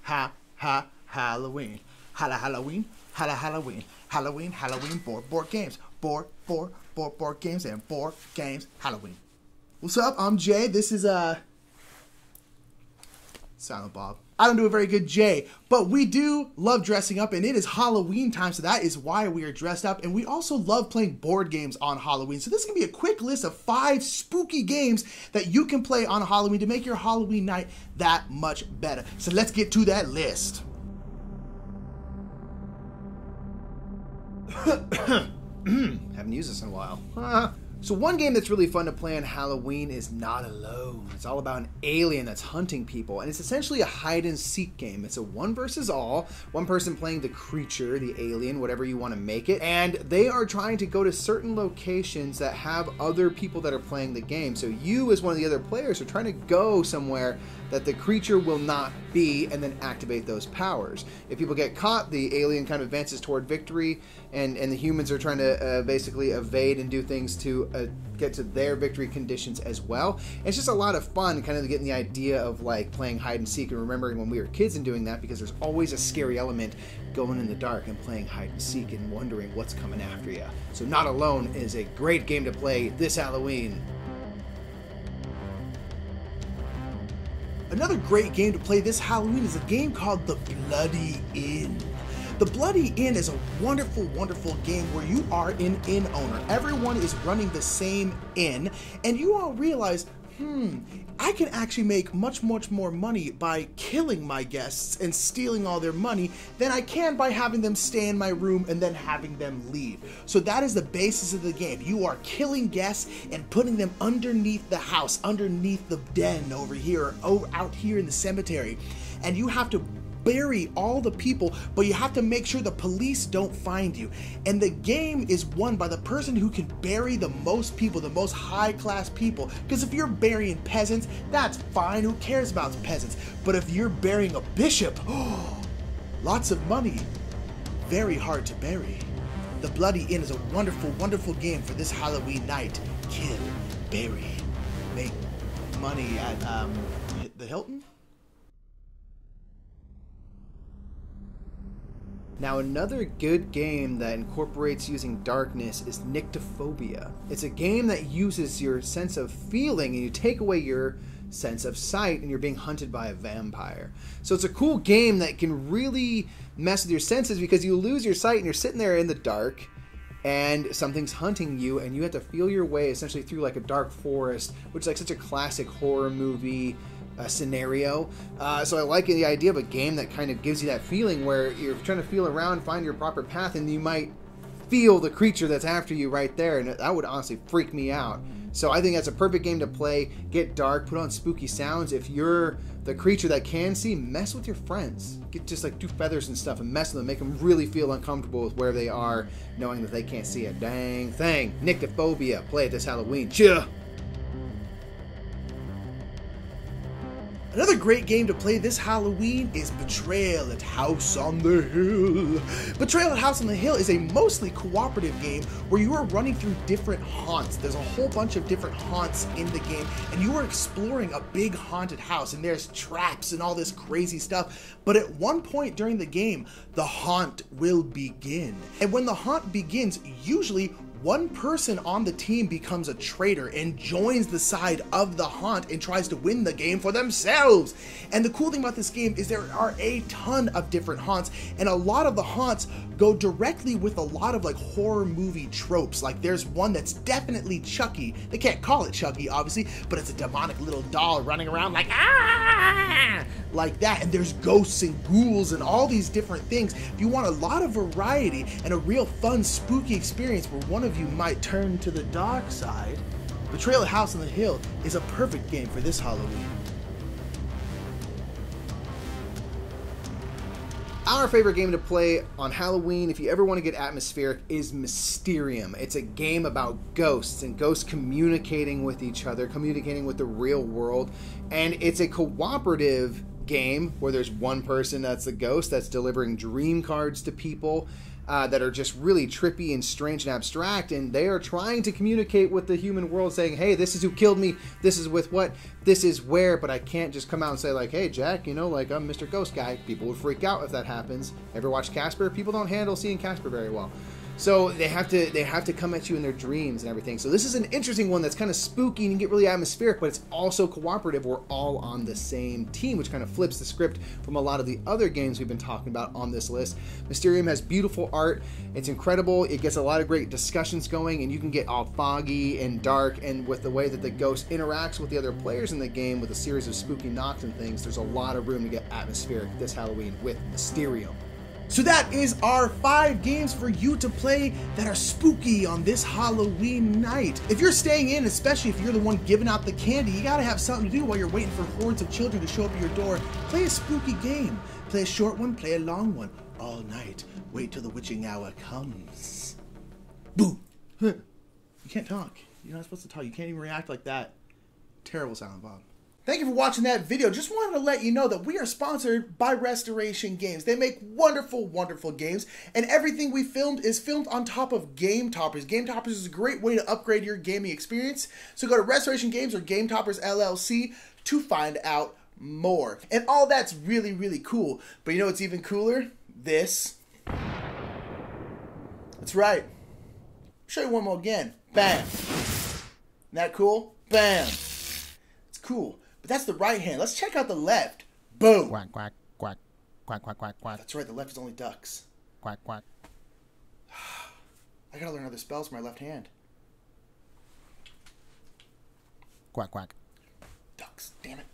Halloween. Halloween. Halloween. Halloween. Halloween. Board games. Board games and board games. Halloween. What's up? I'm Jay. This is Silent Bob. I don't do a very good Jay, but we do love dressing up, and it is Halloween time, so that is why we are dressed up. And we also love playing board games on Halloween. So this is going to be a quick list of 5 spooky games that you can play on Halloween to make your Halloween night that much better. So let's get to that list. Haven't used this in a while. So one game that's really fun to play on Halloween is Not Alone. It's all about an alien that's hunting people, and it's essentially a hide-and-seek game. It's a one versus all, one person playing the creature, the alien, whatever you want to make it, and they are trying to go to certain locations that have other people that are playing the game. So you, as one of the other players, are trying to go somewhere that the creature will not be, and then activate those powers. If people get caught, the alien kind of advances toward victory, and the humans are trying to basically evade and do things to get to their victory conditions as well. And it's just a lot of fun kind of getting the idea of like playing hide and seek and remembering when we were kids and doing that, because there's always a scary element going in the dark and playing hide and seek and wondering what's coming after you. So Not Alone is a great game to play this Halloween. Another great game to play this Halloween is a game called The Bloody Inn. The Bloody Inn is a wonderful, wonderful game where you are an inn owner. Everyone is running the same inn, and you all realize, I can actually make much more money by killing my guests and stealing all their money than I can by having them stay in my room and then having them leave. So that is the basis of the game. You are killing guests and putting them underneath the house, underneath the den over here, or out here in the cemetery. And you have to bury all the people, but you have to make sure the police don't find you. And the game is won by the person who can bury the most people, the most high-class people. Because if you're burying peasants, that's fine. Who cares about peasants? But if you're burying a bishop, lots of money, very hard to bury. The Bloody Inn is a wonderful, wonderful game for this Halloween night. Kill, bury, make money at the Hilton. Now, another good game that incorporates using darkness is Nyctophobia. It's a game that uses your sense of feeling, and you take away your sense of sight, and you're being hunted by a vampire. So it's a cool game that can really mess with your senses, because you lose your sight and you're sitting there in the dark and something's hunting you, and you have to feel your way essentially through like a dark forest, which is like such a classic horror movie scenario. So I like the idea of a game that kind of gives you that feeling where you're trying to feel around, find your proper path, and you might feel the creature that's after you right there, and that would honestly freak me out. So I think that's a perfect game to play. Get dark, put on spooky sounds. If you're the creature that can see, mess with your friends. Get just like 2 feathers and stuff and mess with them. Make them really feel uncomfortable with where they are, knowing that they can't see a dang thing. Nyctophobia. Play it this Halloween. Cheer! Another great game to play this Halloween is Betrayal at House on the Hill. Betrayal at House on the Hill is a mostly cooperative game where you are running through different haunts. There's a whole bunch of different haunts in the game, and you are exploring a big haunted house, and there's traps and all this crazy stuff. But at one point during the game, the haunt will begin. And when the haunt begins, usually one person on the team becomes a traitor and joins the side of the haunt and tries to win the game for themselves. And the cool thing about this game is there are a ton of different haunts, and a lot of the haunts go directly with a lot of like horror movie tropes. Like there's one that's definitely Chucky. They can't call it Chucky, obviously, but it's a demonic little doll running around like, ah, like that. And there's ghosts and ghouls and all these different things. If you want a lot of variety and a real fun, spooky experience where one of you might turn to the dark side, Betrayal at House on the Hill is a perfect game for this Halloween. Our favorite game to play on Halloween, if you ever want to get atmospheric, is Mysterium. It's a game about ghosts and ghosts communicating with each other, communicating with the real world, and it's a cooperative game where there's one person that's the ghost that's delivering dream cards to people that are just really trippy and strange and abstract, and they are trying to communicate with the human world saying, hey, this is who killed me, this is with what, this is where, but I can't just come out and say like, hey, Jack, you know, like I'm Mr. Ghost Guy. People would freak out if that happens. Ever watch Casper? People don't handle seeing Casper very well. So they have to come at you in their dreams and everything. So this is an interesting one that's kind of spooky and you get really atmospheric, but it's also cooperative. We're all on the same team, which kind of flips the script from a lot of the other games we've been talking about on this list. Mysterium has beautiful art. It's incredible. It gets a lot of great discussions going, and you can get all foggy and dark, and with the way that the ghost interacts with the other players in the game with a series of spooky knocks and things, there's a lot of room to get atmospheric this Halloween with Mysterio. So that is our 5 games for you to play that are spooky on this Halloween night. If you're staying in, especially if you're the one giving out the candy, you gotta have something to do while you're waiting for hordes of children to show up at your door. Play a spooky game. Play a short one, play a long one. All night. Wait till the witching hour comes. Boo! You can't talk. You're not supposed to talk. You can't even react like that. Terrible sound, Bob. Thank you for watching that video. Just wanted to let you know that we are sponsored by Restoration Games. They make wonderful, wonderful games, and everything we filmed is filmed on top of Game Toppers. Game Toppers is a great way to upgrade your gaming experience. So go to Restoration Games or Game Toppers LLC to find out more. And all that's really, really cool. But you know what's even cooler? This. That's right. I'll show you one more again. Bam. Isn't that cool? Bam. It's cool. But that's the right hand. Let's check out the left. Boom. Quack, quack, quack, quack, quack, quack, quack. That's right, the left is only ducks. Quack, quack. I gotta learn other spells for my left hand. Quack, quack. Ducks, damn it.